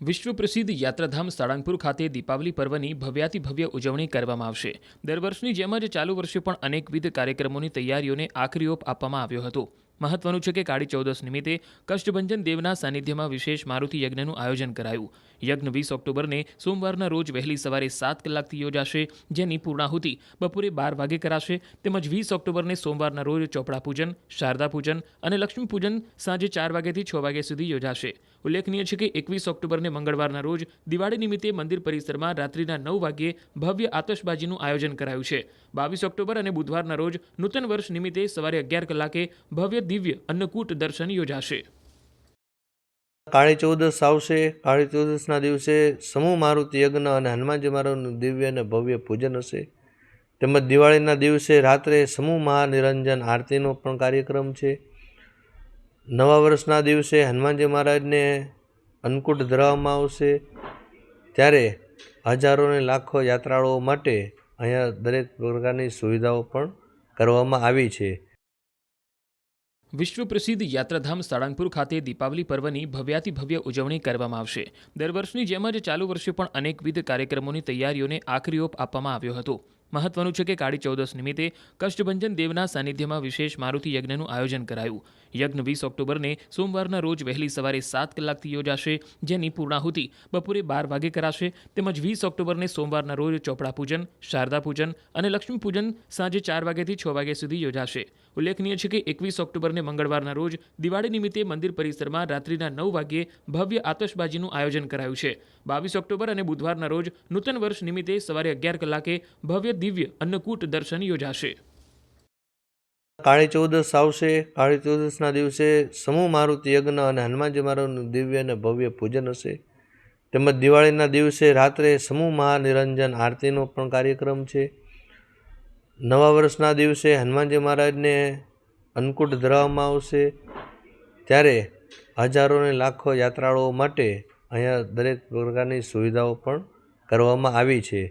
વિશ્વ પ્રસિદ્ધ યાત્રાધામ સાળંગપુર ખાતે દીપાવલી પર્વની ભવ્યાતિ ભવ્ય ઉજવણી કરવામાં આવશે। દર વર્ષની જેમ જ ચાલુ વર્ષે પણ અનેકવિધ કાર્યક્રમોની તૈયારીઓને આખરી ઓપ આપવામાં આવ્યો હતો। મહત્વનું છે કે કાળી ચૌદસ નિમિત્તે કષ્ટભંજન દેવના સાનિધ્યમાં વિશેષ મારુતિ યજ્ઞનું આયોજન કરાયું। યજ્ઞ 20 ઓક્ટોબરને સોમવારના રોજ વહેલી સવારે 7 કલાકથી યોજાશે, જેની પૂર્ણાહુતિ બપોરે 12 વાગે કરાશે। તેમજ 20 ઓક્ટોબરને સોમવારના રોજ ચોપડા પૂજન, શારદા પૂજન અને લક્ષ્મી પૂજન સાંજે 4 વાગ્યાથી 6 વાગ્યા સુધી યોજાશે। ઉલ્લેખનીય છે કે 21 ઓક્ટોબરને મંગળવારના રોજ દિવાળી નિમિત્તે મંદિર પરિસરમાં રાત્રિના 9 વાગ્યે ભવ્ય આતશબાજીનું આયોજન કરાયું છે। 22 ઓક્ટોબર અને બુધવારના રોજ નૂતન વર્ષ નિમિત્તે સવારે 11 કલાકે ભવ્ય દિવ્ય અન્નકૂટ દર્શન યોજાશે। કાળી ચૌદસ આવશે। કાળી ચૌદસના દિવસે સમૂહ મારુતિ યજ્ઞ અને હનુમાનજી મહારાજનું દિવ્ય અને ભવ્ય પૂજન હશે। તેમજ દિવાળીના દિવસે રાત્રે સમૂહ મહાનિરંજન આરતીનો પણ કાર્યક્રમ છે। નવા વર્ષના દિવસે હનુમાનજી મહારાજને અન્નકૂટ ધરાવવામાં આવશે। ત્યારે હજારો ને લાખો યાત્રાળુઓ માટે અહીંયા દરેક પ્રકારની સુવિધાઓ પણ કરવામાં આવી છે। વિશ્વ પ્રસિદ્ધ યાત્રાધામ સાળંગપુર ખાતે દીપાવલી પર્વની ભવ્યાતિ ભવ્ય ઉજવણી કરવામાં આવશે। દર વર્ષની જેમ જ ચાલુ વર્ષે પણ અનેકવિધ કાર્યક્રમોની તૈયારીઓને આખરી ઓપ આપવામાં આવ્યો હતો। મહત્વનું છે કે કાળી ચૌદસ નિમિત્તે કષ્ટભંજન દેવના સાનિધ્યમાં વિશેષ મારુતિ યજ્ઞનું આયોજન કરાયું। યજ્ઞ 20 ઓક્ટોબરને સોમવારના રોજ વહેલી સવારે 7 કલાકથી યોજાશે, જેની પૂર્ણાહુતિ બપોરે 12 વાગે કરાશે। તેમજ 20 ઓક્ટોબરને સોમવારના રોજ ચોપડા પૂજન, શારદા પૂજન અને લક્ષ્મી પૂજન સાંજે 4 વાગ્યાથી 6 વાગ્યા સુધી યોજાશે। ઉલ્લેખનીય છે કે 21 ઓક્ટોબરને મંગળવારના રોજ દિવાળી નિમિત્તે મંદિર પરિસરમાં રાત્રિના 9 વાગ્યે ભવ્ય આતશબાજીનું આયોજન કરાયું છે। 22 ઓક્ટોબર અને બુધવારના રોજ નૂતન વર્ષ નિમિત્તે સવારે 11 કલાકે ભવ્ય દિવ્ય અન્નકૂટ દર્શન યોજાશે। કાળી ચૌદસ આવશે। કાળી ચૌદસના દિવસે સમૂહ મારુતિ યજ્ઞ અને હનુમાનજી મહારાજનું દિવ્ય અને ભવ્ય પૂજન હશે। તેમજ દિવાળીના દિવસે રાત્રે સમૂહ મહાનિરંજન આરતીનો પણ કાર્યક્રમ છે। નવા વર્ષના દિવસે હનુમાનજી મહારાજને અન્નકૂટ ધરાવવામાં આવશે। ત્યારે હજારો ને લાખો યાત્રાળુઓ માટે અહીંયા દરેક પ્રકારની સુવિધાઓ પણ કરવામાં આવી છે।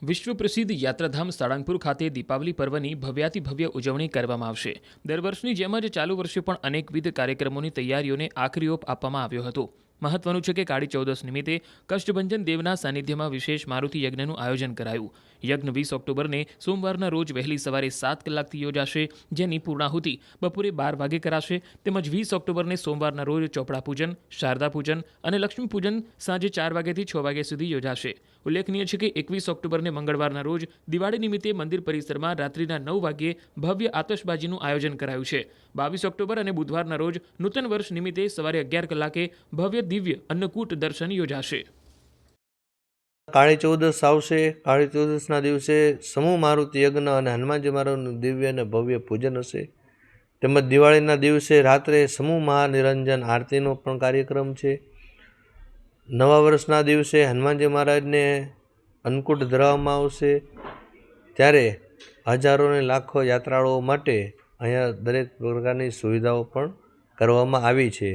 વિશ્વ પ્રસિદ્ધ યાત્રાધામ સાળંગપુર ખાતે દીપાવલી પર્વની ભવ્યાતિ ભવ્ય ઉજવણી કરવામાં આવશે। દર વર્ષની જેમ જ ચાલુ વર્ષે પણ અનેકવિધ કાર્યક્રમોની તૈયારીઓને આખરી ઓપ આપવામાં આવ્યો હતો। મહત્વનું છે કે કાળી ચૌદસ નિમિત્તે કષ્ટભંજન દેવના સાનિધ્યમાં વિશેષ મારુતિ યજ્ઞનું આયોજન કરાયું। યજ્ઞ 20 ઓક્ટોબરને સોમવારના રોજ વહેલી સવારે 7 કલાકથી યોજાશે, જેની પૂર્ણાહુતિ બપોરે 12 વાગે કરાશે। તેમજ 20 ઓક્ટોબરને સોમવારના રોજ ચોપડા પૂજન, શારદા પૂજન અને લક્ષ્મી પૂજન સાંજે 4 વાગ્યાથી 6 વાગ્યા સુધી યોજાશે। ઉલ્લેખનીય છે કે 21 ઓક્ટોબરને મંગળવારના રોજ દિવાળી નિમિત્તે મંદિર પરિસરમાં રાત્રિના 9 વાગ્યે ભવ્ય આતશબાજીનું આયોજન કરાયું છે। 22 ઓક્ટોબર અને બુધવારના રોજ નૂતન વર્ષ નિમિત્તે સવારે 11 કલાકે ભવ્ય દિવ્ય અન્નકૂટ દર્શન યોજાશે। કાળી ચૌદસ આવશે। કાળી ચૌદસના દિવસે સમૂહ મારુતિ યજ્ઞ અને હનુમાનજી મહારાજનું દિવ્ય અને ભવ્ય પૂજન હશે। તેમજ દિવાળીના દિવસે રાત્રે સમૂહ મહાનિરંજન આરતીનો પણ કાર્યક્રમ છે। નવા વર્ષના દિવસે હનુમાનજી મહારાજને અન્નકૂટ ધરાવવામાં આવશે। ત્યારે હજારો ને લાખો યાત્રાળુઓ માટે અહીંયા દરેક પ્રકારની સુવિધાઓ પણ કરવામાં આવી છે।